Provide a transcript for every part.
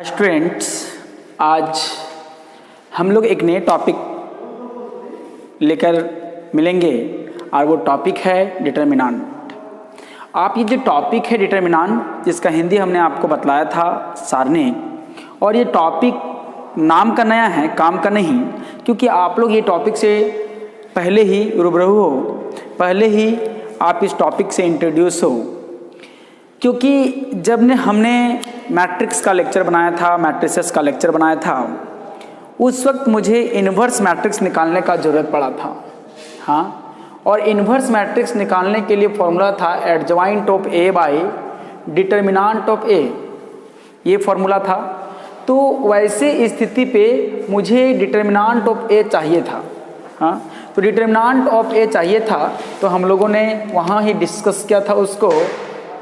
Students, आज हम लोग एक नए टॉपिक लेकर मिलेंगे और वो टॉपिक है डिटर्मिनेंट। आप ये जो टॉपिक है डिटर्मिनेंट, जिसका हिंदी हमने आपको बतलाया था सारणी, और ये टॉपिक नाम का नया है, काम का नहीं, क्योंकि आप लोग ये टॉपिक से पहले ही रूबरू हो, पहले ही आप इस टॉपिक से इंट्रोड्यूस हो। क्योंकि जब हमने मैट्रिक्स का लेक्चर बनाया था, मैट्रिसेस का लेक्चर बनाया था, उस वक्त मुझे इन्वर्स मैट्रिक्स निकालने का ज़रूरत पड़ा था। हाँ, और इन्वर्स मैट्रिक्स निकालने के लिए फॉर्मूला था adjoint of A by determinant of A, ये फॉर्मूला था। तो वैसे स्थिति पे मुझे डिटर्मिनेंट ऑफ ए चाहिए था। हाँ, तो डिटर्मिनेंट ऑफ ए चाहिए था, तो हम लोगों ने वहाँ ही डिस्कस किया था उसको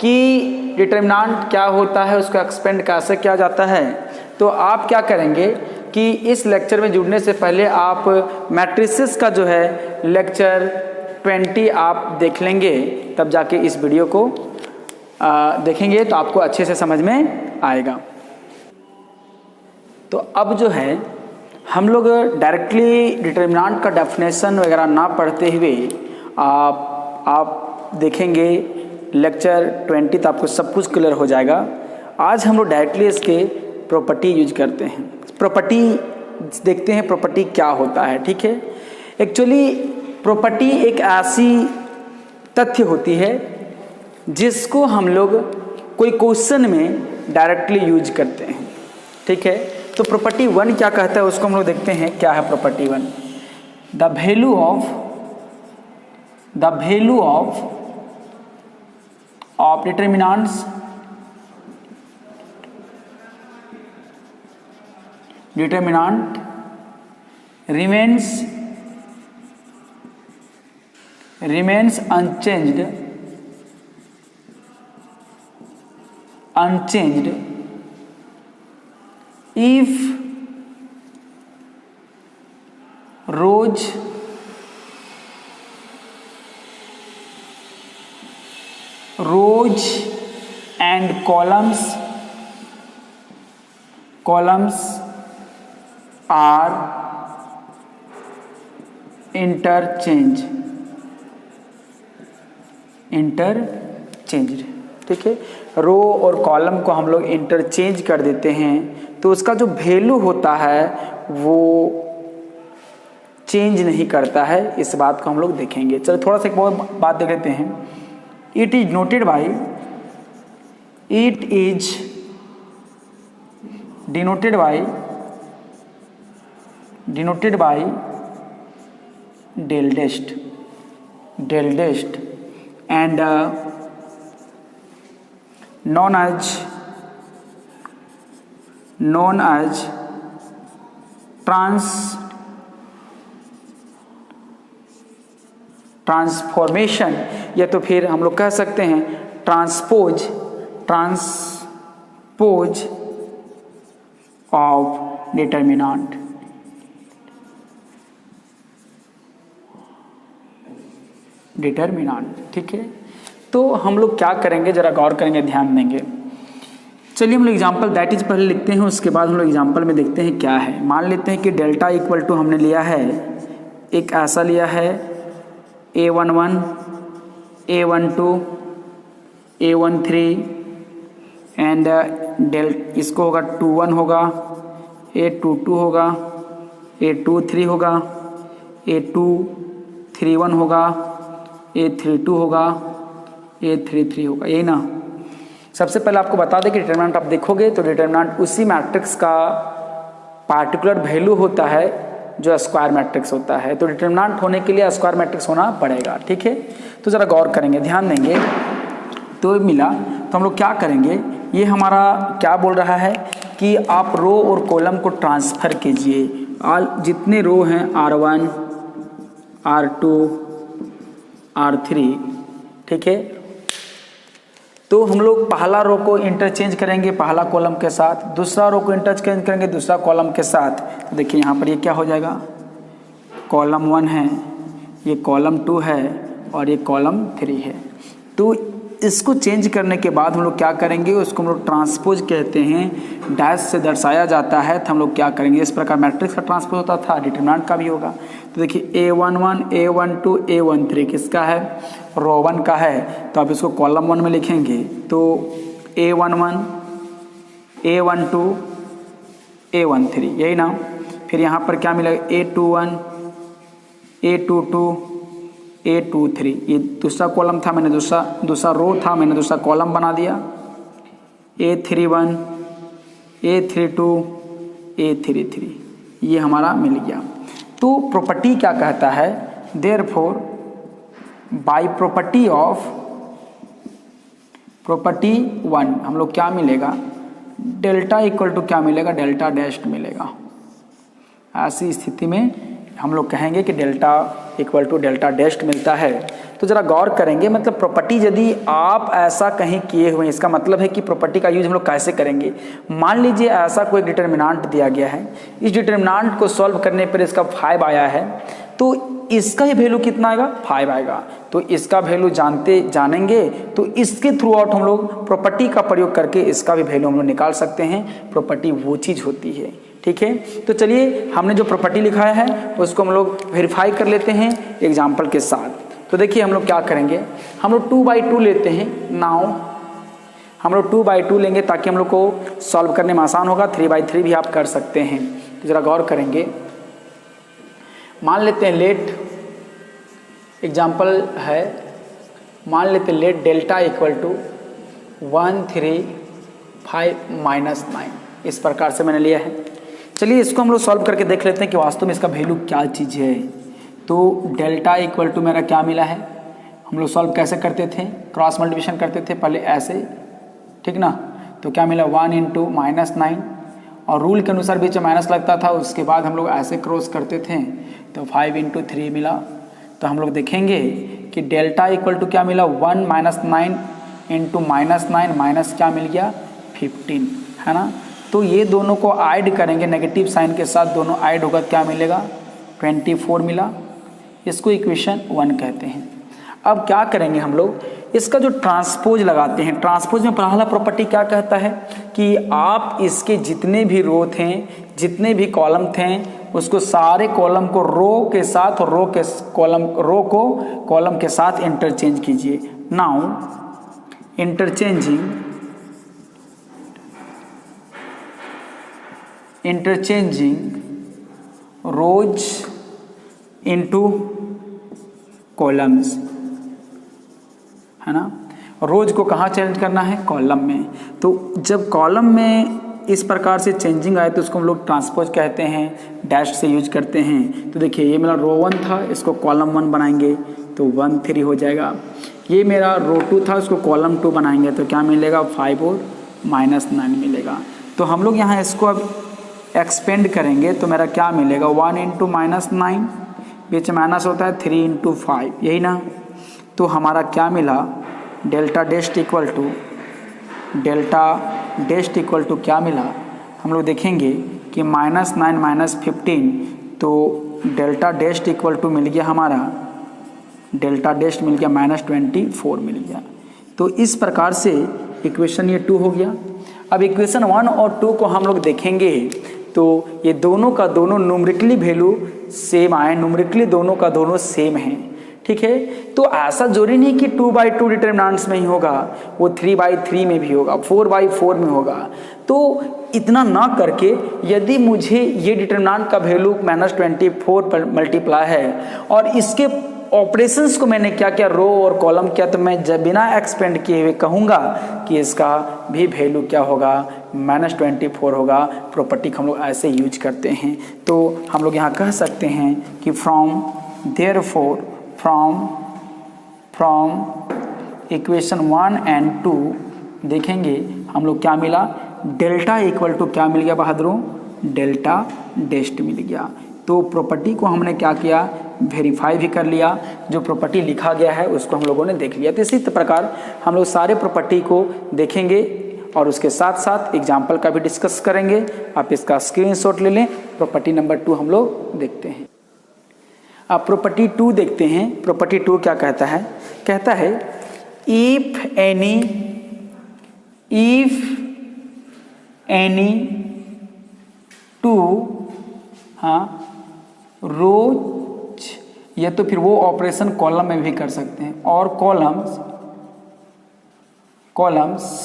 कि डिटर्मिनेंट क्या होता है, उसको एक्सपेंड कैसे किया जाता है। तो आप क्या करेंगे कि इस लेक्चर में जुड़ने से पहले आप मैट्रिसेस का जो है लेक्चर 20 आप देख लेंगे, तब जाके इस वीडियो को देखेंगे तो आपको अच्छे से समझ में आएगा। तो अब जो है हम लोग डायरेक्टली डिटर्मिनेंट का डेफिनेशन वगैरह ना पढ़ते हुए आप देखेंगे लेक्चर 20, तो आपको सब कुछ क्लियर हो जाएगा। आज हम लोग डायरेक्टली इसके प्रॉपर्टी यूज करते हैं, प्रॉपर्टी देखते हैं, प्रॉपर्टी क्या होता है। ठीक है, एक्चुअली प्रॉपर्टी एक ऐसी तथ्य होती है जिसको हम लोग कोई क्वेश्चन में डायरेक्टली यूज करते हैं। ठीक है, तो प्रॉपर्टी 1 क्या कहता है उसको हम लोग देखते हैं। क्या है property 1? The value of determinants remains unchanged if rows and columns are interchanged। ठीक है, रो और कॉलम को हम लोग इंटरचेंज कर देते हैं, तो उसका जो वैल्यू होता है वो चेंज नहीं करता है। इस बात को हम लोग देखेंगे। चलो थोड़ा सा एक बहुत बात देख लेते हैं। It is denoted by del dash and known as transformation, या तो फिर हम लोग कह सकते हैं ट्रांसपोज ऑफ डिटर्मिनेंट। ठीक है, तो हम लोग क्या करेंगे, जरा गौर करेंगे, ध्यान देंगे। चलिए हम लोग एग्जाम्पल दैट इज पहले लिखते हैं, उसके बाद हम लोग एग्जाम्पल में देखते हैं क्या है। मान लेते हैं कि डेल्टा इक्वल टू हमने लिया है, एक ऐसा लिया है A11, A12, A13 एंड इसको होगा 21 होगा, A22 होगा, A23 होगा, A231 होगा, A32 होगा, A33 होगा। यही ना। सबसे पहले आपको बता दें कि डिटर्मिनेंट आप देखोगे तो डिटर्मिनेंट उसी मैट्रिक्स का पार्टिकुलर वैल्यू होता है जो स्क्वायर मैट्रिक्स होता है। तो डिटर्मिनेंट होने के लिए स्क्वायर मैट्रिक्स होना पड़ेगा। ठीक है, तो ज़रा गौर करेंगे, ध्यान देंगे। तो मिला, तो हम लोग क्या करेंगे, ये हमारा क्या बोल रहा है कि आप रो और कॉलम को ट्रांसफ़र कीजिए। जितने रो हैं R1, R2, R3, ठीक है, तो हम लोग पहला रो को इंटरचेंज करेंगे पहला कॉलम के साथ, दूसरा रो को इंटरचेंज करेंगे दूसरा कॉलम के साथ। तो देखिए यहाँ पर ये क्या हो जाएगा, कॉलम 1 है, ये कॉलम 2 है और ये कॉलम 3 है। तो इसको चेंज करने के बाद हम लोग क्या करेंगे, उसको हम लोग ट्रांसपोज कहते हैं, डैश से दर्शाया जाता है। तो हम लोग क्या करेंगे, इस प्रकार मैट्रिक्स का ट्रांसपोज होता था, डिटरमिनेंट का भी होगा। तो देखिए A11, A12, A13 किसका है, रो 1 का है, तो आप इसको कॉलम 1 में लिखेंगे। तो A11, A12, A13 यही ना। फिर यहाँ पर क्या मिलेगा, A21, A22, A23, ये दूसरा कॉलम था, मैंने दूसरा रो था, मैंने दूसरा कॉलम बना दिया। A31, A32, A33 ये हमारा मिल गया। तो प्रॉपर्टी क्या कहता है, therefore by property of property 1 हम लोग क्या मिलेगा, डेल्टा इक्वल टू क्या मिलेगा, डेल्टा डैश मिलेगा। ऐसी स्थिति में हम लोग कहेंगे कि delta equal to delta dash मिलता है। तो ज़रा गौर करेंगे, मतलब प्रॉपर्टी यदि आप ऐसा कहीं किए हुए हैं, इसका मतलब है कि प्रॉपर्टी का यूज हम लोग कैसे करेंगे। मान लीजिए ऐसा कोई डिटरमिनेंट दिया गया है, इस डिटरमिनेंट को सॉल्व करने पर इसका 5 आया है, तो इसका ही वैल्यू कितना आएगा, 5 आएगा। तो इसका वैल्यू जानेंगे तो इसके थ्रू आउट हम लोग प्रॉपर्टी का प्रयोग करके इसका भी वैल्यू हम लोग निकाल सकते हैं। प्रॉपर्टी वो चीज़ होती है, ठीक है। तो चलिए हमने जो प्रॉपर्टी लिखाया है उसको हम लोग वेरीफाई कर लेते हैं एग्जाम्पल के साथ। तो देखिए हम लोग क्या करेंगे, हम लोग 2/2 लेते हैं। नाउ हम लोग 2/2 लेंगे ताकि हम लोग को सॉल्व करने में आसान होगा। 3/3 भी आप कर सकते हैं। तो ज़रा गौर करेंगे, मान लेते हैं लेट एग्जाम्पल है, मान लेते हैं लेट डेल्टा इक्वल टू 1, 3, 5 - 9, इस प्रकार से मैंने लिया है। चलिए इसको हम लोग सॉल्व करके देख लेते हैं कि वास्तव में इसका वैल्यू क्या चीज़ है। तो डेल्टा इक्वल टू मेरा क्या मिला है, हम लोग सॉल्व कैसे करते थे, क्रॉस मल्टीप्लिकेशन करते थे पहले ऐसे, ठीक ना। तो क्या मिला 1 × -9, और रूल के अनुसार बीच में माइनस लगता था, उसके बाद हम लोग ऐसे क्रॉस करते थे, तो 5 × 3 मिला। तो हम लोग देखेंगे कि डेल्टा इक्वल टू क्या मिला, 1 - 9 × -9 माइनस क्या मिल गया, 15, है ना। तो ये दोनों को ऐड करेंगे, नेगेटिव साइन के साथ दोनों ऐड होगा, क्या मिलेगा, 24 मिला। इसको इक्वेशन 1 कहते हैं। अब क्या करेंगे हम लोग, इसका जो ट्रांसपोज लगाते हैं, ट्रांसपोज में पहला प्रॉपर्टी क्या कहता है कि आप इसके जितने भी रो थे, जितने भी कॉलम थे, उसको सारे कॉलम को रो के साथ और रो को कॉलम के साथ इंटरचेंज कीजिए। नाउ इंटरचेंजिंग रोज इनटू कॉलम्स, है ना। रोज को कहाँ चेंज करना है, कॉलम में। तो जब कॉलम में इस प्रकार से चेंजिंग आए तो उसको हम लोग ट्रांसपोज कहते हैं, डैश से यूज करते हैं। तो देखिए ये मेरा रो 1 था, इसको कॉलम 1 बनाएंगे तो 1, 3 हो जाएगा। ये मेरा रो 2 था, उसको कॉलम 2 बनाएंगे तो क्या मिलेगा, 5 और -9 मिलेगा। तो हम लोग यहाँ इसको अब एक्सपेंड करेंगे तो मेरा क्या मिलेगा, 1 × -9, बीच माइनस होता है, 3 × 5, यही ना। तो हमारा क्या मिला, डेल्टा डैश इक्वल टू क्या मिला, हम लोग देखेंगे कि -9 - 15, तो डेल्टा डैश इक्वल टू मिल गया हमारा, डेल्टा डैश मिल गया -24 मिल गया। तो इस प्रकार से इक्वेशन ये 2 हो गया। अब इक्वेशन 1 और 2 को हम लोग देखेंगे तो ये दोनों का दोनों न्यूमेरिकली वैल्यू सेम आए, न्यूमेरिकली दोनों का दोनों सेम है, ठीक है। तो ऐसा जरूरी नहीं कि 2/2 डिटरमिनेंट्स में ही होगा, वो 3/3 में भी होगा, 4/4 में होगा। तो इतना ना करके यदि मुझे ये डिटरमिनेंट का वैल्यू -24 पर मल्टीप्लाई है और इसके ऑपरेशंस को मैंने क्या क्या रो और कॉलम किया, तो मैं जब बिना एक्सपेंड किए हुए कहूँगा कि इसका भी वैल्यू क्या होगा, -24 होगा। प्रॉपर्टी को हम लोग ऐसे यूज करते हैं। तो हम लोग यहाँ कह सकते हैं कि फ्रॉम इक्वेशन 1 और 2 देखेंगे हम लोग क्या मिला, डेल्टा इक्वल टू क्या मिल गया बहादुरों, डेल्टा डैश मिल गया। तो प्रॉपर्टी को हमने क्या किया, वेरीफाई भी कर लिया, जो प्रॉपर्टी लिखा गया है उसको हम लोगों ने देख लिया। तो इसी प्रकार हम लोग सारे प्रॉपर्टी को देखेंगे और उसके साथ साथ एग्जाम्पल का भी डिस्कस करेंगे। आप इसका स्क्रीनशॉट ले लें। प्रॉपर्टी नंबर 2 हम लोग देखते हैं। आप प्रॉपर्टी 2 देखते हैं। प्रॉपर्टी 2 क्या कहता है, कहता है if any टू रोज, या तो फिर वो ऑपरेशन कॉलम में भी कर सकते हैं, और columns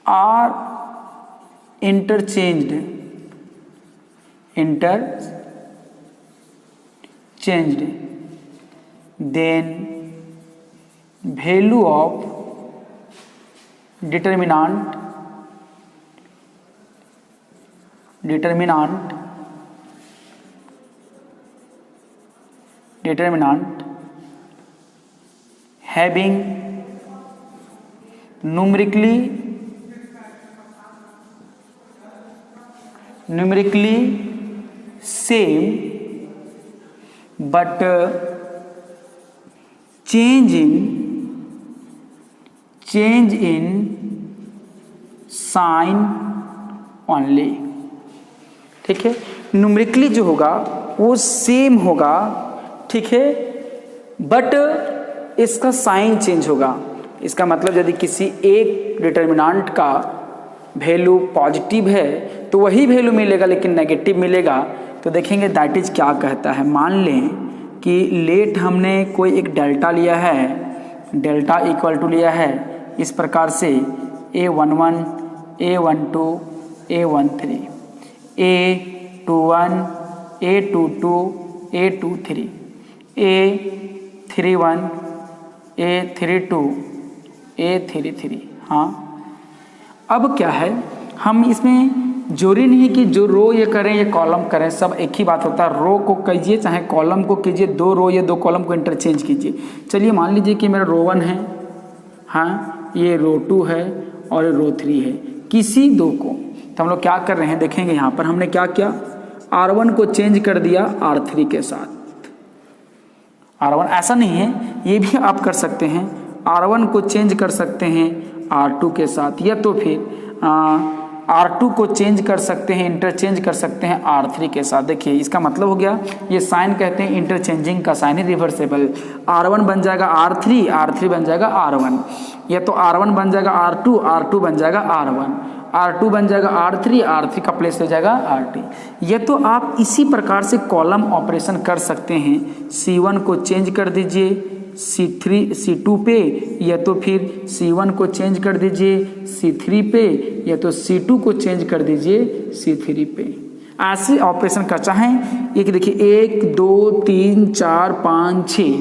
are interchanged then value of determinant having numerically same but change in sign only। ठीक है, न्यूमेरिकली जो होगा वो सेम होगा, ठीक है, बट इसका साइन चेंज होगा। इसका मतलब यदि किसी एक डिटर्मिनेंट का वैल्यू पॉजिटिव है तो वही वैल्यू मिलेगा, लेकिन नेगेटिव मिलेगा। तो देखेंगे दैट इज क्या कहता है। मान लें कि लेट हमने कोई एक डेल्टा लिया है, डेल्टा इक्वल टू लिया है इस प्रकार से A11, A12, A13, A21, A22, A23, A31, A32, A33। हाँ, अब क्या है, हम इसमें जरूरी नहीं कि जो रो ये करें या कॉलम करें, सब एक ही बात होता है। रो को कीजिए चाहे कॉलम को कीजिए, दो रो या दो कॉलम को इंटरचेंज कीजिए। चलिए मान लीजिए कि मेरा रो 1 है, हाँ, ये रो 2 है और ये रो 3 है, किसी दो को। तो हम लोग क्या कर रहे हैं, देखेंगे यहाँ पर हमने क्या किया, R1 को चेंज कर दिया R3 के साथ। R1 ऐसा नहीं है, ये भी आप कर सकते हैं, R1 को चेंज कर सकते हैं R2 के साथ, या तो फिर R2 को चेंज कर सकते हैं, इंटरचेंज कर सकते हैं R3 के साथ। देखिए इसका मतलब हो गया, ये साइन कहते हैं इंटरचेंजिंग का साइन है, रिवर्सेबल। R1 बन जाएगा R3, R3 बन जाएगा R1, या तो R1 बन जाएगा R2, R2 बन जाएगा R1, R2 बन जाएगा R3, R3 का प्लेस हो जाएगा RT। ये तो आप इसी प्रकार से कॉलम ऑपरेशन कर सकते हैं। C1 को चेंज कर दीजिए C2 पे, या तो फिर C1 को चेंज कर दीजिए C3 पे, या तो C2 को चेंज कर दीजिए C3 पे। ऐसे ऑपरेशन का चाहें, एक देखिए 1 2 3 4 5 6,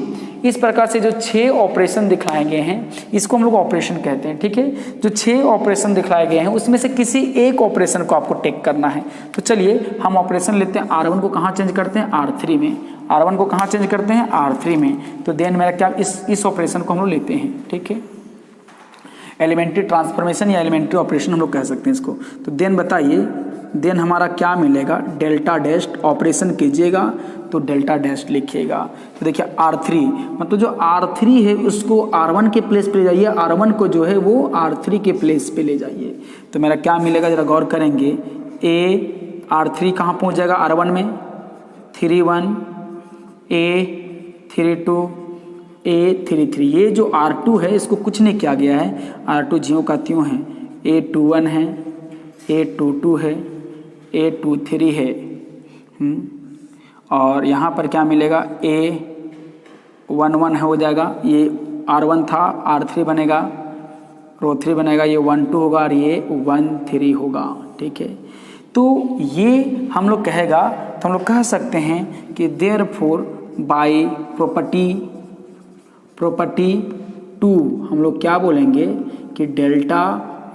इस प्रकार से जो 6 ऑपरेशन दिखाए गए हैं इसको हम लोग ऑपरेशन कहते हैं। ठीक है, जो 6 ऑपरेशन दिखाए गए हैं उसमें से किसी एक ऑपरेशन को आपको टेक करना है। तो चलिए हम ऑपरेशन लेते हैं, R1 को कहाँ चेंज करते हैं, R3 में। R1 को कहाँ चेंज करते हैं, R3 में। तो देन मेरा क्या, इस ऑपरेशन को हम लोग लेते हैं। ठीक है, एलिमेंट्री ट्रांसफॉर्मेशन या एलिमेंट्री ऑपरेशन हम लोग कह सकते हैं इसको। तो देन बताइए, देन हमारा क्या मिलेगा, डेल्टा डैश ऑपरेशन कीजिएगा तो डेल्टा डैश लिखिएगा। तो देखिए R3 मतलब जो R3 है उसको R1 के प्लेस पे ले जाइए, R1 को जो है वो R3 के प्लेस पे ले जाइए। तो मेरा क्या मिलेगा, जरा गौर करेंगे, R3 कहाँ पहुँच जाएगा R1 में, 31, A32, A33। ये जो R2 है इसको कुछ नहीं किया गया है, R2 ज्यों का त्यों है। A21 है, A22 है, A23 है, और यहाँ पर क्या मिलेगा, A11 हो जाएगा, ये R1 था, R3 बनेगा, रो 3 बनेगा, ये 1 2 होगा और ये 1 3 होगा। ठीक है, तो ये हम लोग कहेगा, तो हम लोग कह सकते हैं कि देयरफॉर बाय प्रॉपर्टी 2 हम लोग क्या बोलेंगे कि delta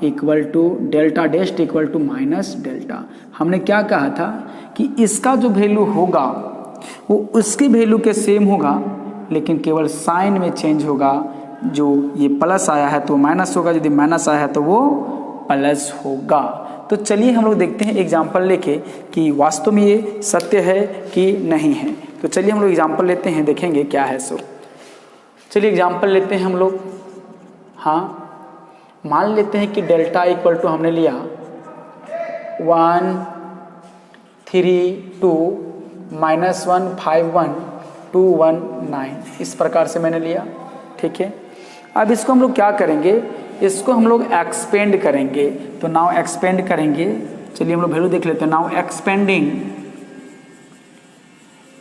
equal to delta dash equal to minus delta. हमने क्या कहा था कि इसका जो वैल्यू होगा वो उसकी वैल्यू के सेम होगा, लेकिन केवल साइन में चेंज होगा। जो ये प्लस आया है तो माइनस होगा, यदि माइनस आया है तो वो प्लस होगा। तो चलिए हम लोग देखते हैं एग्जाम्पल लेके कि वास्तव में ये सत्य है कि नहीं है। तो चलिए हम लोग एग्जाम्पल लेते हैं, देखेंगे क्या है। सो चलिए एग्जाम्पल लेते हैं हम लोग। हाँ, मान लेते हैं कि डेल्टा इक्वल टू हमने लिया 1 3 2 -1 5 1 2 1 9, इस प्रकार से मैंने लिया। ठीक है, अब इसको हम लोग क्या करेंगे, इसको हम लोग एक्सपेंड करेंगे। तो नाउ एक्सपेंड करेंगे, चलिए हम लोग वैल्यू देख लेते हैं। Now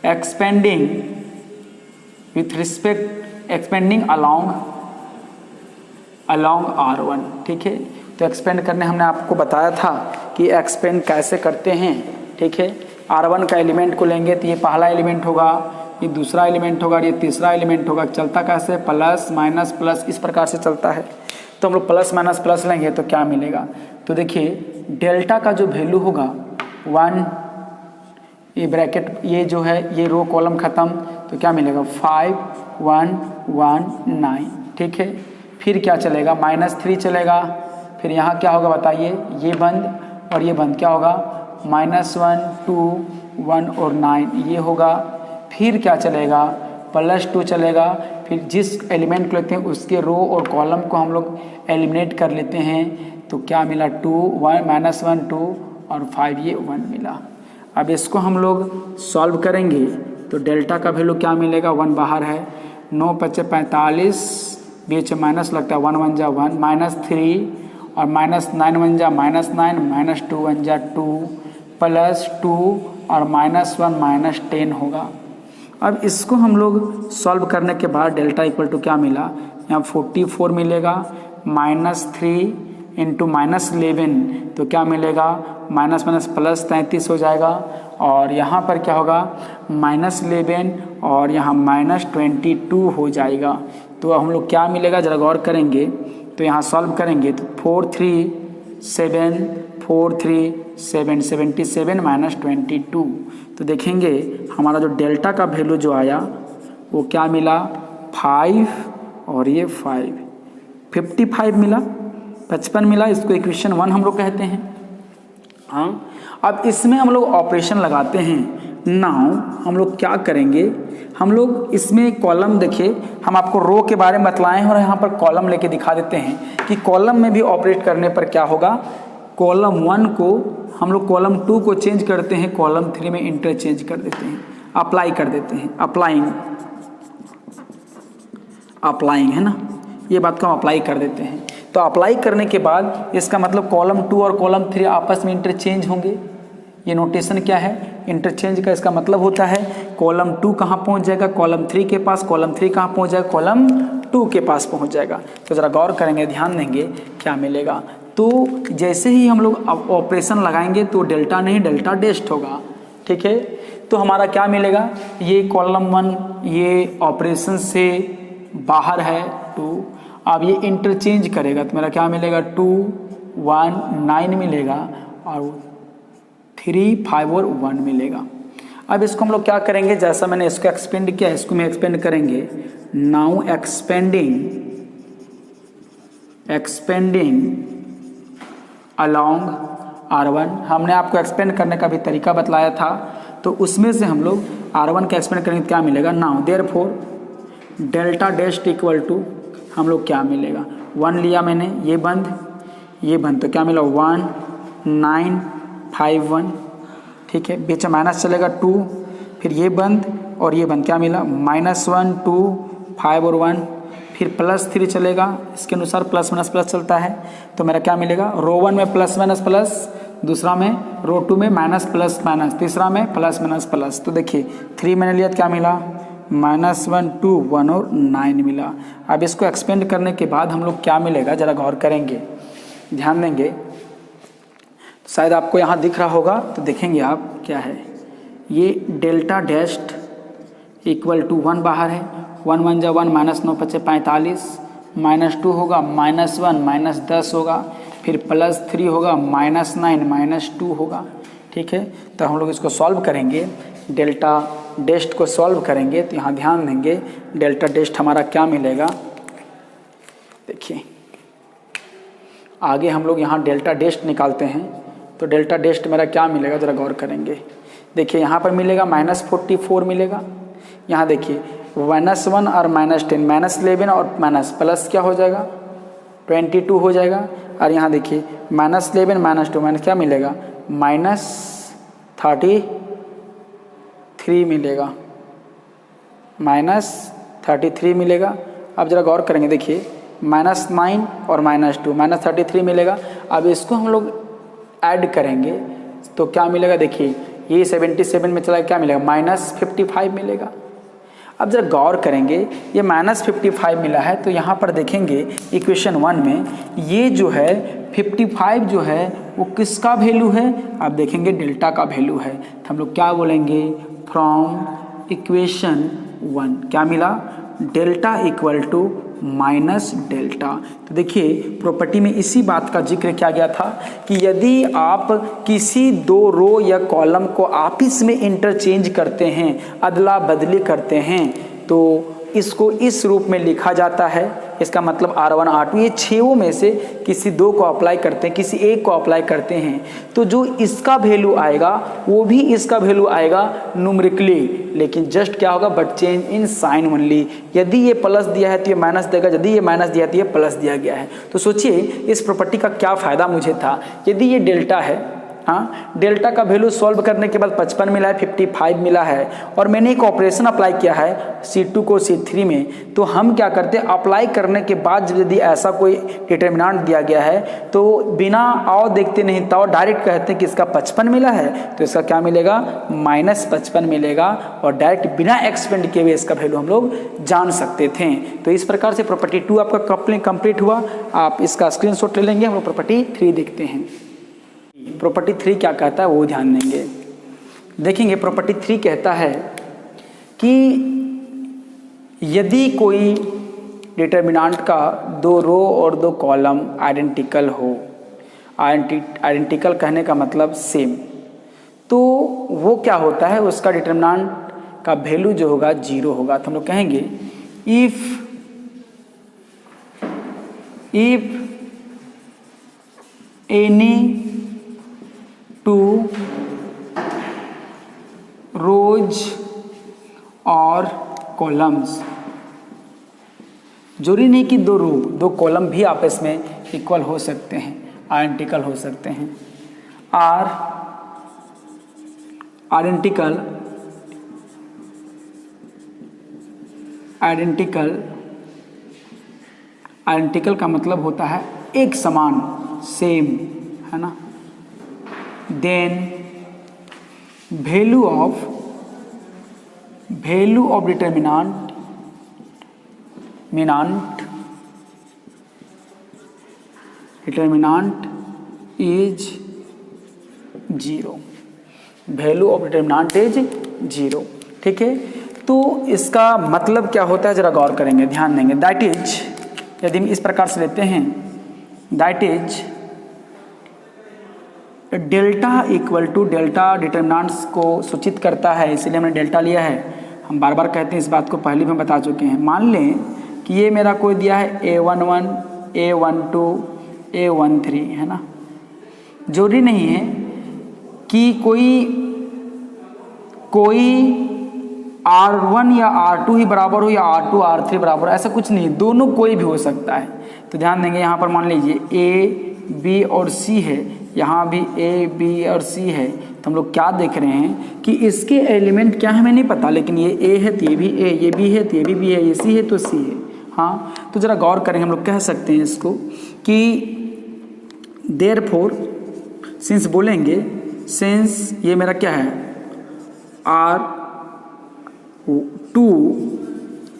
expanding with respect, expanding along R1, ठीक है। तो एक्सपेंड करने हमने आपको बताया था कि एक्सपेंड कैसे करते हैं, ठीक है। R1 का एलिमेंट को लेंगे तो ये पहला एलिमेंट होगा, ये दूसरा एलिमेंट होगा, ये तीसरा एलिमेंट होगा। चलता कैसे, प्लस माइनस प्लस, इस प्रकार से चलता है। तो हम लोग प्लस माइनस प्लस लेंगे तो क्या मिलेगा, तो देखिए डेल्टा का जो वैल्यू होगा 1, ये ब्रैकेट, ये जो है ये रो कॉलम खत्म, तो क्या मिलेगा 5119, ठीक है। फिर क्या चलेगा, -3 चलेगा। फिर यहाँ क्या होगा बताइए, ये बंद और ये बंद, क्या होगा -1 2 1 और 9, ये होगा। फिर क्या चलेगा, +2 चलेगा। फिर जिस एलिमेंट को लेते हैं उसके रो और कॉलम को हम लोग एलिमिनेट कर लेते हैं, तो क्या मिला 2 1 -1 2 और 5, ये 1 मिला। अब इसको हम लोग सॉल्व करेंगे तो डेल्टा का वैल्यू क्या मिलेगा, 1 बाहर है, 9 × 45, बीच में माइनस लगता है, 1 1 जा 1, -3 और -9 1 जा -9, -2 1 जा 2, +2 और -1 -10 होगा। अब इसको हम लोग सॉल्व करने के बाद डेल्टा इक्वल टू क्या मिला, यहाँ 44 मिलेगा, -3 इंटू -11, तो क्या मिलेगा, माइनस माइनस प्लस 33 हो जाएगा। और यहाँ पर क्या होगा, -11 और यहाँ -22 हो जाएगा। तो हम लोग क्या मिलेगा जरा गौर करेंगे, तो यहाँ सॉल्व करेंगे तो 4 3 7 4 3 7 77 -22। तो देखेंगे हमारा जो डेल्टा का वैल्यू जो आया वो क्या मिला, 5 और ये 5, 55 मिला, 55 मिला। इसको इक्वेशन 1 हम लोग कहते हैं। हाँ, अब इसमें हम लोग ऑपरेशन लगाते हैं। नाउ हम लोग क्या करेंगे, हम लोग इसमें कॉलम, देखिए हम आपको रो के बारे में बतलाएं और यहाँ पर कॉलम लेके दिखा देते हैं कि कॉलम में भी ऑपरेट करने पर क्या होगा। कॉलम 1 को हम लोग कॉलम 2 को चेंज करते हैं, कॉलम 3 में इंटरचेंज कर देते हैं, अप्लाई कर देते हैं। अप्लाइंग है ना, ये बात को हम अप्लाई कर देते हैं। तो अप्लाई करने के बाद इसका मतलब कॉलम 2 और कॉलम 3 आपस में इंटरचेंज होंगे। ये नोटेशन क्या है, इंटरचेंज का इसका मतलब होता है कॉलम 2 कहाँ पहुँच जाएगा, कॉलम 3 के पास, कॉलम 3 कहाँ पहुँच जाएगा, कॉलम 2 के पास पहुँच जाएगा। तो ज़रा गौर करेंगे, ध्यान देंगे क्या मिलेगा। तो जैसे ही हम लोग ऑपरेशन लगाएंगे तो डेल्टा नहीं, डेल्टा डेस्ट होगा, ठीक है। तो हमारा क्या मिलेगा, ये कॉलम 1 ये ऑपरेशन से बाहर है 2, अब ये इंटरचेंज करेगा तो मेरा क्या मिलेगा, 2 1 9 मिलेगा और 3 5 और 1 मिलेगा। अब इसको हम लोग क्या करेंगे, जैसा मैंने इसको एक्सपेंड किया इसको मैं एक्सपेंड करेंगे। नाउ एक्सपेंडिंग अलोंग R1, हमने आपको एक्सपेंड करने का भी तरीका बतलाया था, तो उसमें से हम लोग R1 का एक्सपेंड करेंगे तो क्या मिलेगा। नाउ देयरफॉर डेल्टा डेस्ट इक्वल टू हम लोग क्या मिलेगा, 1 लिया मैंने, ये बंद तो क्या मिला 1 9 5 1, ठीक है। बीच में माइनस चलेगा 2, फिर ये बंद और ये बंद, क्या मिला -1 2 5 और 1, फिर +3 चलेगा, इसके अनुसार प्लस माइनस प्लस चलता है। तो मेरा क्या मिलेगा, रो 1 में प्लस माइनस प्लस, दूसरा में रो 2 में माइनस प्लस माइनस, तीसरा में प्लस माइनस प्लस। तो देखिए 3 मैंने लिया तो क्या मिला, -1 2 1 और 9 मिला। अब इसको एक्सपेंड करने के बाद हम लोग क्या मिलेगा जरा गौर करेंगे, ध्यान देंगे। शायद आपको यहाँ दिख रहा होगा, तो देखेंगे आप क्या है, ये डेल्टा डेस्ट इक्वल टू 1 बाहर है, 1 1 जा 1 -9 × 45, -2 होगा, -1 -10 होगा, फिर +3 होगा, -9 -2 होगा, ठीक है। तो हम लोग इसको सॉल्व करेंगे, डेल्टा डेस्ट को सॉल्व करेंगे तो यहाँ ध्यान देंगे डेल्टा डेस्ट हमारा क्या मिलेगा। देखिए आगे हम लोग यहाँ डेल्टा डेस्ट निकालते हैं, तो डेल्टा डेस्ट मेरा क्या मिलेगा जरा गौर करेंगे। देखिए यहाँ पर मिलेगा -44 मिलेगा, यहाँ देखिए -1 और -10, -11 और माइनस प्लस क्या हो जाएगा 22 हो जाएगा। और यहाँ देखिए -11 -2 माइनस क्या मिलेगा, -33 मिलेगा, -33 मिलेगा। अब जरा गौर करेंगे, देखिए -9 और -2 -33 मिलेगा। अब इसको हम लोग ऐड करेंगे तो क्या मिलेगा, देखिए ये 77 में चला क्या मिलेगा, -55 मिलेगा। अब जब गौर करेंगे ये -55 मिला है तो यहाँ पर देखेंगे इक्वेशन 1 में ये जो है 55 जो है वो किसका वैल्यू है, आप देखेंगे डेल्टा का वैल्यू है। तो हम लोग क्या बोलेंगे, फ्रॉम इक्वेशन 1 क्या मिला, delta equal to minus delta. तो देखिए प्रॉपर्टी में इसी बात का जिक्र किया गया था कि यदि आप किसी दो रो या कॉलम को आपस में इंटरचेंज करते हैं, अदला बदली करते हैं, तो इसको इस रूप में लिखा जाता है। इसका मतलब R1 R2 ये छयों में से किसी दो को अप्लाई करते हैं, किसी एक को अप्लाई करते हैं, तो जो इसका वैल्यू आएगा वो भी इसका वैल्यू आएगा न्यूमेरिकली, लेकिन जस्ट क्या होगा, but change in sign only. यदि ये प्लस दिया है तो ये माइनस देगा, यदि ये माइनस दिया है तो ये प्लस दिया गया है। तो सोचिए इस प्रॉपर्टी का क्या फ़ायदा मुझे था। यदि ये डेल्टा है, हाँ, डेल्टा का वैल्यू सॉल्व करने के बाद 55 मिला है, 55 मिला है, और मैंने एक ऑपरेशन अप्लाई किया है C2 को C3 में, तो हम क्या करते हैं, अप्लाई करने के बाद यदि ऐसा कोई डिटर्मिनेंट दिया गया है तो बिना आओ देखते नहीं ताओ डायरेक्ट कहते हैं कि इसका 55 मिला है तो इसका क्या मिलेगा, -55 मिलेगा, और डायरेक्ट बिना एक्सपेंड किए हुए इसका वैल्यू हम लोग जान सकते थे। तो इस प्रकार से प्रॉपर्टी 2 आपका कंप्लीट हुआ। आप इसका स्क्रीनशॉट ले लेंगे। हम लोग प्रॉपर्टी 3 देखते हैं। प्रॉपर्टी 3 क्या कहता है वो ध्यान देंगे। देखेंगे प्रॉपर्टी 3 कहता है कि यदि कोई डिटर्मिनेंट का दो रो और दो कॉलम आइडेंटिकल हो, आइडेंटिकल कहने का मतलब सेम, तो वो क्या होता है, उसका डिटर्मिनेंट का वैल्यू जो होगा 0 होगा। तो हम लोग कहेंगे इफ एनी टू रोज और कॉलम्स, जरूरी नहीं कि दो रो दो कॉलम भी आपस में इक्वल हो सकते हैं, आइडेंटिकल हो सकते हैं, आर आइडेंटिकल का मतलब होता है एक समान, सेम, है ना। Then value of determinant is 0, value of determinant is 0। ठीक है, तो इसका मतलब क्या होता है जरा गौर करेंगे, ध्यान देंगे। दैट इज, यदि हम इस प्रकार से लेते हैं, that is delta equal to, delta determinants को सूचित करता है, इसलिए हमने डेल्टा लिया है। हम बार बार कहते हैं इस बात को, पहले भी हम बता चुके हैं। मान लें कि ये मेरा कोई दिया है A11, A12, A13, है ना। जरूरी नहीं है कि कोई R1 या R2 ही बराबर हो या R2 R3 बराबर, ऐसा कुछ नहीं, दोनों कोई भी हो सकता है। तो ध्यान देंगे यहाँ पर मान लीजिए A, B और C है, यहाँ भी A, B और C है, तो हम लोग क्या देख रहे हैं कि इसके एलिमेंट क्या हमें नहीं पता, लेकिन ये A है तो ये भी A, ये B है तो ये भी B है, ये C है तो C है। हाँ, तो ज़रा गौर करेंगे, हम लोग कह सकते हैं इसको कि देयरफॉर, सिंस बोलेंगे, सिंस ये मेरा क्या है R2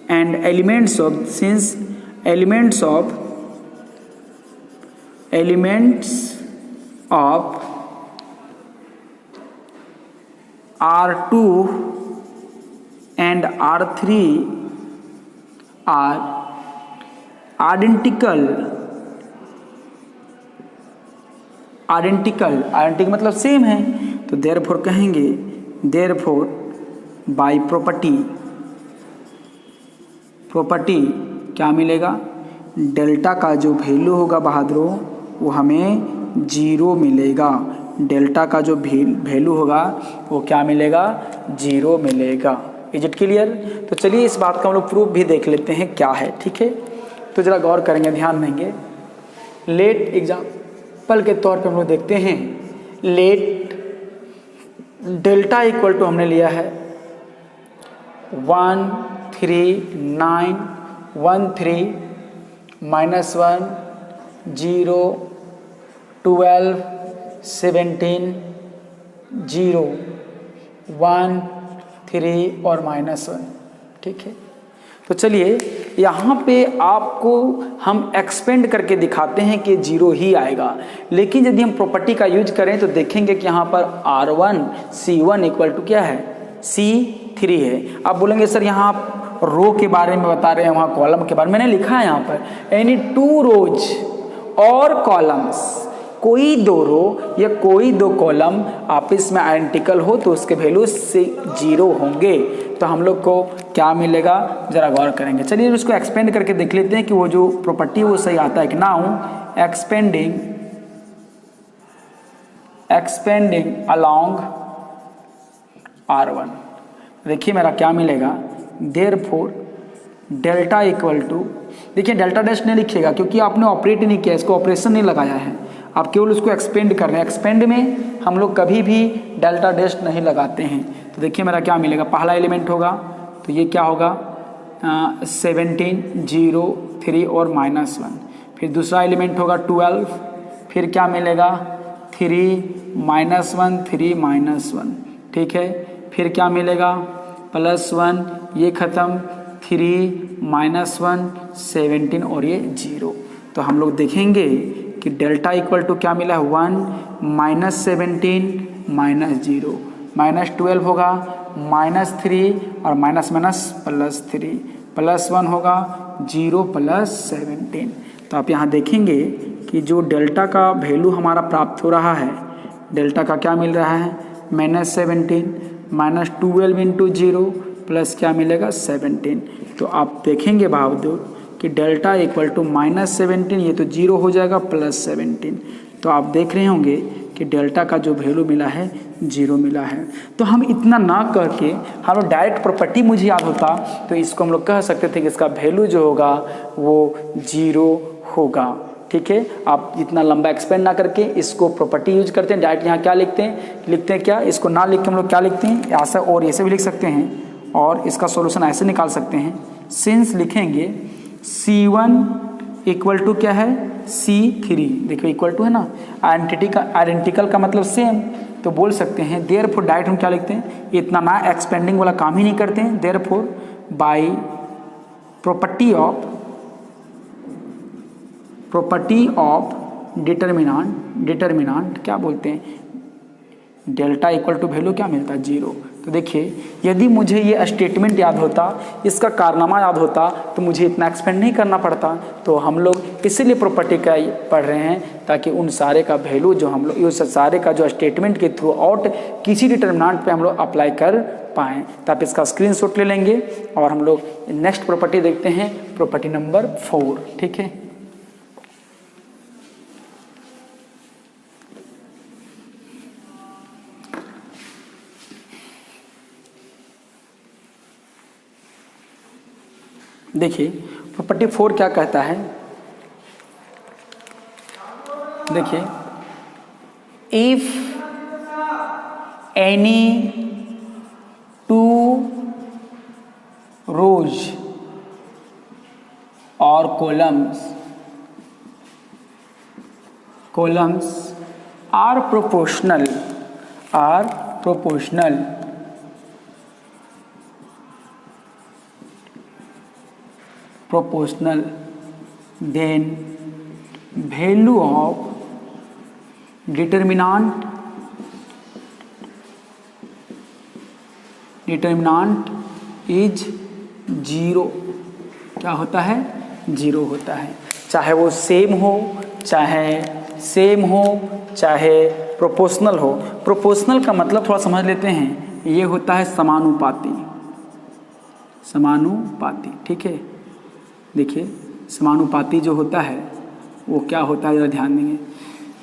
and elements of, since elements of R2 and R3 are identical मतलब सेम है, तो देयरफॉर कहेंगे, देयरफॉर बाय प्रॉपर्टी क्या मिलेगा, डेल्टा का जो वैल्यू होगा बहादुरों वो हमें 0 मिलेगा। डेल्टा का जो वैल्यू होगा वो क्या मिलेगा, 0 मिलेगा। Is it clear? तो चलिए इस बात का हम लोग प्रूफ भी देख लेते हैं क्या है। ठीक है, तो ज़रा गौर करेंगे, ध्यान देंगे। लेट एग्जाम्पल के तौर पे हम लोग देखते हैं, लेट डेल्टा इक्वल टू हमने लिया है 13913 -1, 0, 12, 17, 0, 1, 3 और -1। ठीक है, तो चलिए यहाँ पे आपको हम एक्सपेंड करके दिखाते हैं कि 0 ही आएगा। लेकिन यदि हम प्रॉपर्टी का यूज करें तो देखेंगे कि यहाँ पर R1 C1 इक्वल टू क्या है, C3 है। आप बोलेंगे सर यहाँ आप रो के बारे में बता रहे हैं, वहाँ कॉलम के बारे में। मैंने लिखा है यहाँ पर एनी 2 रोज और कॉलम्स, कोई 2 रो या कोई 2 कॉलम आपस में आइडेंटिकल हो तो उसके वैल्यू से 0 होंगे। तो हम लोग को क्या मिलेगा, जरा गौर करेंगे। चलिए उसको एक्सपेंड करके देख लेते हैं कि वो जो प्रॉपर्टी वो सही आता है कि नाउ एक्सपेंडिंग अलोंग R1। देखिए मेरा क्या मिलेगा, देयरफॉर डेल्टा इक्वल टू, देखिए डेल्टा डैश नहीं लिखिएगा क्योंकि आपने ऑपरेट नहीं किया, इसको ऑपरेशन नहीं लगाया है, आप केवल उसको एक्सपेंड कर रहे हैं। एक्सपेंड में हम लोग कभी भी डेल्टा डैश नहीं लगाते हैं। तो देखिए मेरा क्या मिलेगा, पहला एलिमेंट होगा तो ये क्या होगा 17, 0, 3 और -1। फिर दूसरा एलिमेंट होगा 12, फिर क्या मिलेगा 3, -1, 3, -1। ठीक है, फिर क्या मिलेगा +1, ये ख़त्म, 3, -1, 17 और ये 0। तो हम लोग देखेंगे कि डेल्टा इक्वल टू क्या मिला है 1, -17, -0, -12 होगा, -3 और +3, +1 होगा 0 +17। तो आप यहाँ देखेंगे कि जो डेल्टा का वैल्यू हमारा प्राप्त हो रहा है, डेल्टा का क्या मिल रहा है -17, -12 इंटू 0 प्लस क्या मिलेगा 17। तो आप देखेंगे बहादुर कि डेल्टा इक्वल टू -17, ये तो 0 हो जाएगा, +17। तो आप देख रहे होंगे कि डेल्टा का जो वैल्यू मिला है 0 मिला है। तो हम इतना ना करके हम लोग डायरेक्ट प्रॉपर्टी मुझे याद होता तो इसको हम लोग कह सकते थे कि इसका वैल्यू जो होगा वो 0 होगा। ठीक है, आप इतना लंबा एक्सपेंड ना करके इसको प्रॉपर्टी यूज करते हैं। डायरेक्ट यहाँ क्या लिखते हैं क्या, इसको ना लिख के हम लोग क्या लिखते हैं, ऐसा और ऐसे भी लिख सकते हैं और इसका सॉल्यूशन ऐसे निकाल सकते हैं। सिंस लिखेंगे C1 इक्वल टू क्या है C3, देखो इक्वल टू है ना, आइडेंटिकल का मतलब सेम, तो बोल सकते हैं देयरफॉर, डायरेक्ट हम क्या लिखते हैं, इतना ना एक्सपेंडिंग वाला काम ही नहीं करते हैं। Therefore by property of determinant क्या बोलते हैं, डेल्टा इक्वल टू वैल्यू क्या मिलता है 0। तो देखिए यदि मुझे ये स्टेटमेंट याद होता, इसका कारनामा याद होता तो मुझे इतना एक्सपेंड नहीं करना पड़ता। तो हम लोग इसीलिए प्रॉपर्टी का पढ़ रहे हैं ताकि उन सारे का वैल्यू जो हम लोग उस सारे का जो स्टेटमेंट के थ्रू आउट किसी डिटर्मिनेंट पे हम लोग अप्लाई कर पाएँ। तो आप इसका स्क्रीनशॉट ले लेंगे और हम लोग नेक्स्ट प्रॉपर्टी देखते हैं, प्रॉपर्टी नंबर 4। ठीक है, देखिए प्रॉपर्टी 4 क्या कहता है, देखिए इफ एनी 2 रोज और columns are proportional then value of determinant is 0, क्या होता है 0 होता है, चाहे वो सेम हो चाहे प्रोपोर्शनल हो। प्रोपोर्शनल का मतलब थोड़ा समझ लेते हैं, ये होता है समानुपाती। ठीक है, देखिए समानुपाती जो होता है वो क्या होता है, जरा ध्यान देंगे।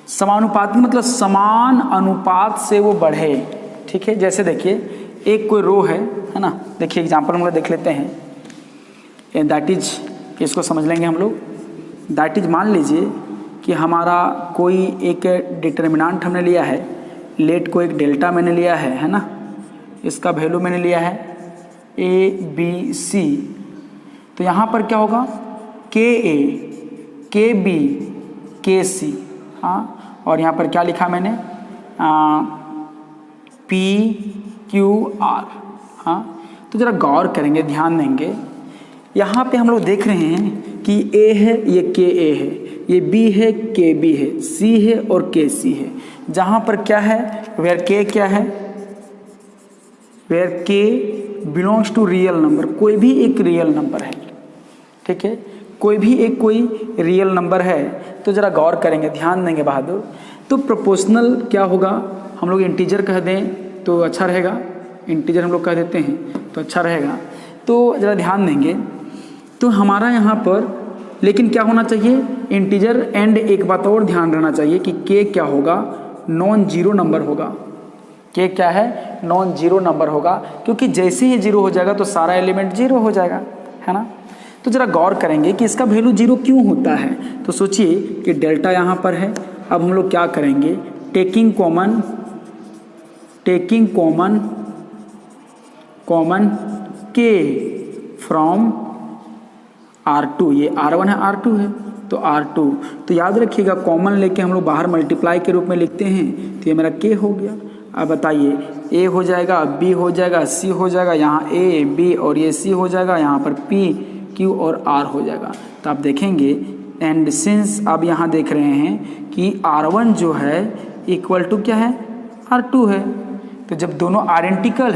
समानुपाती मतलब समान अनुपात से वो बढ़े। ठीक है, जैसे देखिए एक कोई रो है ना, देखिए एग्जांपल हम लोग देख लेते हैं। दैट इज, इसको समझ लेंगे हम लोग। दैट इज, मान लीजिए कि हमारा कोई एक डिटर्मिनेंट हमने लिया है, लेट को एक डेल्टा मैंने लिया है ना, इसका वैल्यू मैंने लिया है A B C। तो यहाँ पर क्या होगा KA, KC, हाँ, और यहाँ पर क्या लिखा मैंने, PQR, हाँ। तो ज़रा गौर करेंगे, ध्यान देंगे, यहाँ पे हम लोग देख रहे हैं कि A है, ये KA है, ये B है, KB है, C है और KC है। जहाँ पर क्या है, वेयर K क्या है, where K belongs to real number, कोई भी एक रियल नंबर है, ठीक है, कोई भी एक कोई रियल नंबर है। तो ज़रा गौर करेंगे, ध्यान देंगे बहादुर। तो प्रोपोर्शनल क्या होगा, हम लोग इंटीजर कह दें तो अच्छा रहेगा, इंटीजर हम लोग कह देते हैं तो अच्छा रहेगा। तो ज़रा ध्यान देंगे, तो हमारा यहाँ पर लेकिन क्या होना चाहिए, इंटीजर एंड एक बात और ध्यान रहना चाहिए कि K क्या होगा, नॉन जीरो नंबर होगा। K क्या है, नॉन जीरो नंबर होगा, क्योंकि जैसे ही जीरो हो जाएगा तो सारा एलिमेंट जीरो हो जाएगा, है ना। तो ज़रा गौर करेंगे कि इसका वैल्यू जीरो क्यों होता है। तो सोचिए कि डेल्टा यहाँ पर है, अब हम लोग क्या करेंगे, taking common K from R2, ये R1 है, R2 है, तो R2, तो याद रखिएगा कॉमन लेके हम लोग बाहर मल्टीप्लाई के रूप में लिखते हैं, तो ये मेरा K हो गया। अब बताइए, A हो जाएगा, B हो जाएगा, C हो जाएगा, यहाँ A B और ये C हो जाएगा, यहाँ पर P Q और R हो जाएगा। तो आप देखेंगे एंड सिंस अब यहाँ देख रहे हैं कि R1 जो है इक्वल टू क्या है, R2 है। तो जब दोनों आइडेंटिकल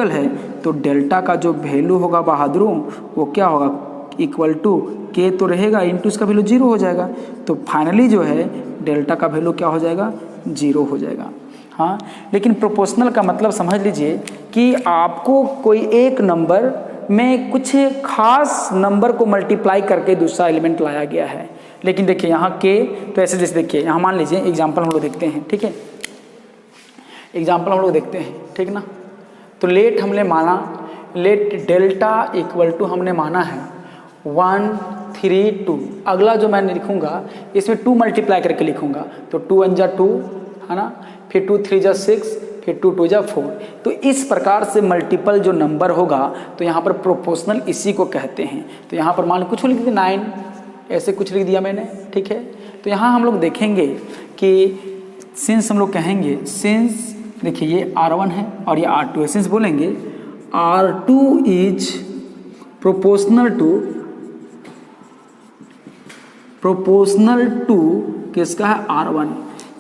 है तो डेल्टा का जो वैल्यू होगा बहादुरों वो क्या होगा, इक्वल टू K तो रहेगा इंटू इसका वैल्यू जीरो हो जाएगा। तो फाइनली जो है डेल्टा का वैल्यू क्या हो जाएगा, जीरो हो जाएगा, हाँ। लेकिन प्रोपोर्शनल का मतलब समझ लीजिए कि आपको कोई एक नंबर में कुछ खास नंबर को मल्टीप्लाई करके दूसरा एलिमेंट लाया गया है। लेकिन देखिए यहाँ K, तो ऐसे जैसे देखिए यहाँ मान लीजिए एग्जाम्पल हम लोग देखते हैं, ठीक है, एग्जाम्पल हम लोग देखते हैं, ठीक ना। तो लेट हमने माना, लेट डेल्टा इक्वल टू हमने माना है 1 3 2। अगला जो मैं लिखूंगा इसमें 2 मल्टीप्लाई करके लिखूंगा, तो 2 1 जा 2, है ना, फिर 2 3 जा 6, फिर 2 2 जा 4। तो इस प्रकार से मल्टीपल जो नंबर होगा तो यहाँ पर प्रोपोर्शनल इसी को कहते हैं। तो यहाँ पर मान कुछ लिख दिया 9, ऐसे कुछ लिख दिया मैंने, ठीक है। तो यहाँ हम लोग देखेंगे कि सिंस हम लोग कहेंगे, सिंस देखिए ये R1 है और ये R2 है, सिंस बोलेंगे R2 इज प्रोपोर्शनल टू किसका है, R1।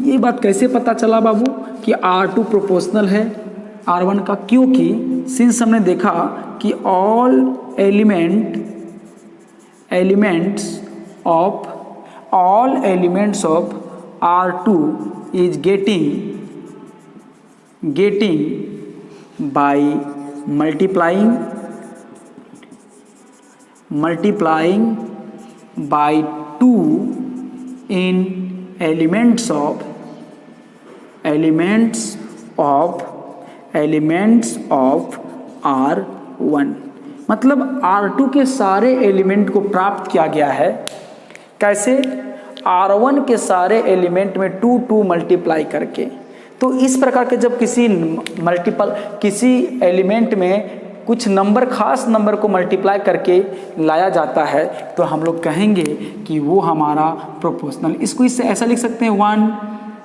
ये बात कैसे पता चला बाबू कि R2 प्रोपोर्शनल है R1 का, क्योंकि सिंस हमने देखा कि all elements of R2 is getting by multiplying by 2 in elements of R1। मतलब R2 के सारे एलिमेंट को प्राप्त किया गया है। कैसे, R1 के सारे एलिमेंट में 2 2 मल्टीप्लाई करके। तो इस प्रकार के जब किसी एलिमेंट में कुछ नंबर, खास नंबर को मल्टीप्लाई करके लाया जाता है तो हम लोग कहेंगे कि वो हमारा प्रोपोर्शनल। इसको इससे ऐसा लिख सकते हैं 1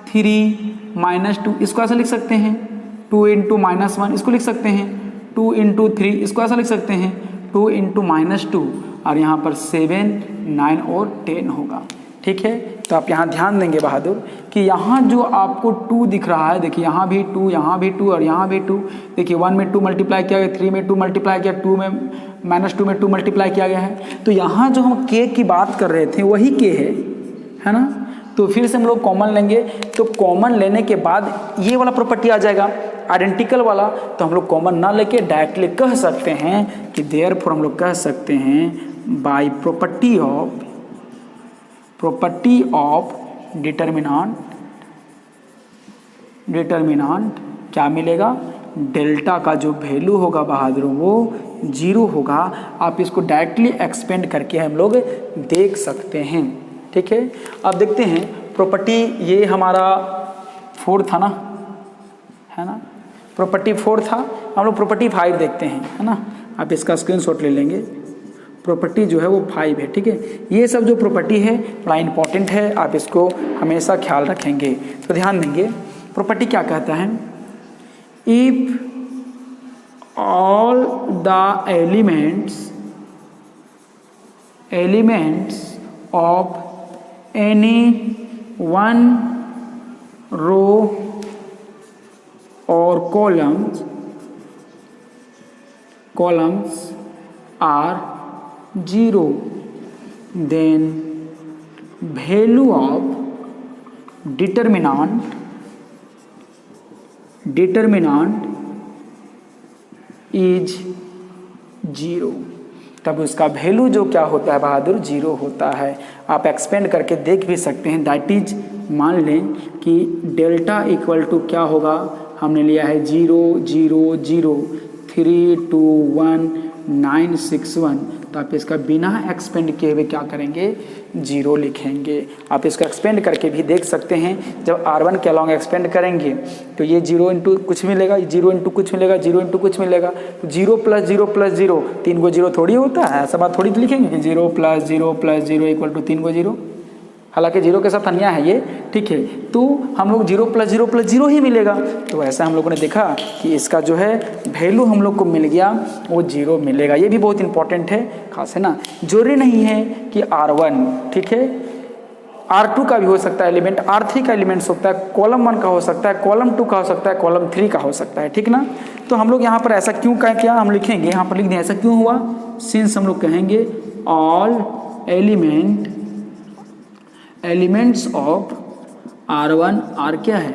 3 -2, इसको ऐसा लिख सकते हैं 2 × -1, इसको लिख सकते हैं 2 × 3, इसको ऐसा लिख सकते हैं 2 × -2, और यहाँ पर 7 9 और 10 होगा, ठीक है। तो आप यहाँ ध्यान देंगे बहादुर कि यहाँ जो आपको 2 दिख रहा है, देखिए यहाँ भी 2, यहाँ भी 2 और यहाँ भी 2। देखिए 1 में 2 मल्टीप्लाई किया गया, 3 में 2 मल्टीप्लाई किया, 2 में -2 में 2 मल्टीप्लाई किया गया है। तो यहाँ जो हम K की बात कर रहे थे वही K है ना। तो फिर से हम लोग कॉमन लेंगे, तो कॉमन लेने के बाद ये वाला प्रॉपर्टी आ जाएगा आइडेंटिकल वाला। तो हम लोग कॉमन ना लेके डायरेक्टली कह सकते हैं कि देयरफॉर हम लोग कह सकते हैं बाय प्रॉपर्टी ऑफ डिटर्मिनांट क्या मिलेगा, डेल्टा का जो वैल्यू होगा बहादुरों वो 0 होगा। आप इसको डायरेक्टली एक्सपेंड करके हम लोग देख सकते हैं, ठीक है। अब देखते हैं प्रॉपर्टी, ये हमारा 4 था ना, है ना, प्रॉपर्टी 4 था। हम लोग प्रॉपर्टी 5 देखते हैं, है ना। आप इसका स्क्रीनशॉट ले लेंगे। प्रॉपर्टी जो है वो 5 है, ठीक है। ये सब जो प्रॉपर्टी है बड़ा इंपॉर्टेंट है, आप इसको हमेशा ख्याल रखेंगे। तो ध्यान देंगे, प्रॉपर्टी क्या कहता है, if all the elements of any one row और columns are 0, then value of determinant is 0। तब उसका वैल्यू जो क्या होता है बहादुर, 0 होता है। आप एक्सपेंड करके देख भी सकते हैं। दैट इज, मान लें कि डेल्टा इक्वल टू क्या होगा, हमने लिया है 0 0 0 3 2 1 9 6 1, तो आप इसका बिना एक्सपेंड किए हुए क्या करेंगे, 0 लिखेंगे। आप इसको एक्सपेंड करके भी देख सकते हैं। जब R1 के अलॉन्ग एक्सपेंड करेंगे तो ये 0 इंटू कुछ मिलेगा, 0 इंटू कुछ मिलेगा, 0 इंटू कुछ मिलेगा। तो 0 प्लस 0 प्लस 0, 3 को 0 थोड़ी होता है, ऐसा बात थोड़ी तो लिखेंगे कि 0 प्लस 0 प्लस 0 इक्वल टू 3 को 0। हालांकि 0 के साथ अन्याय है ये, ठीक है। तो हम लोग 0 प्लस 0 प्लस 0 ही मिलेगा। तो ऐसा हम लोगों ने देखा कि इसका जो है वैल्यू हम लोग को मिल गया, वो 0 मिलेगा। ये भी बहुत इंपॉर्टेंट है, खास है ना। जरूरी नहीं है कि R1, ठीक है, R2 का भी हो सकता है एलिमेंट, R3 का एलिमेंट होता है, कॉलम 1 का हो सकता है, कॉलम 2 का हो सकता है, कॉलम 3 का हो सकता है, ठीक ना। तो हम लोग यहाँ पर ऐसा क्यों क्या हम लिखेंगे, यहाँ पर लिख दें ऐसा क्यों हुआ, सिंस हम लोग कहेंगे all elements of R1 R क्या है,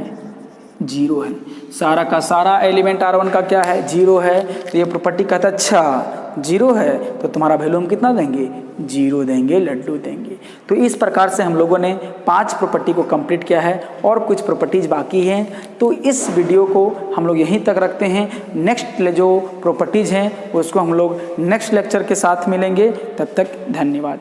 0 है। सारा का सारा एलिमेंट R1 का क्या है, 0 है। तो ये प्रॉपर्टी कहता है अच्छा 0 है तो तुम्हारा वैल्यू हम कितना देंगे, 0 देंगे, लड्डू देंगे। तो इस प्रकार से हम लोगों ने 5 प्रॉपर्टी को कंप्लीट किया है और कुछ प्रॉपर्टीज बाकी हैं। तो इस वीडियो को हम लोग यहीं तक रखते हैं। नेक्स्ट जो प्रॉपर्टीज हैं उसको हम लोग नेक्स्ट लेक्चर के साथ मिलेंगे। तब तक धन्यवाद।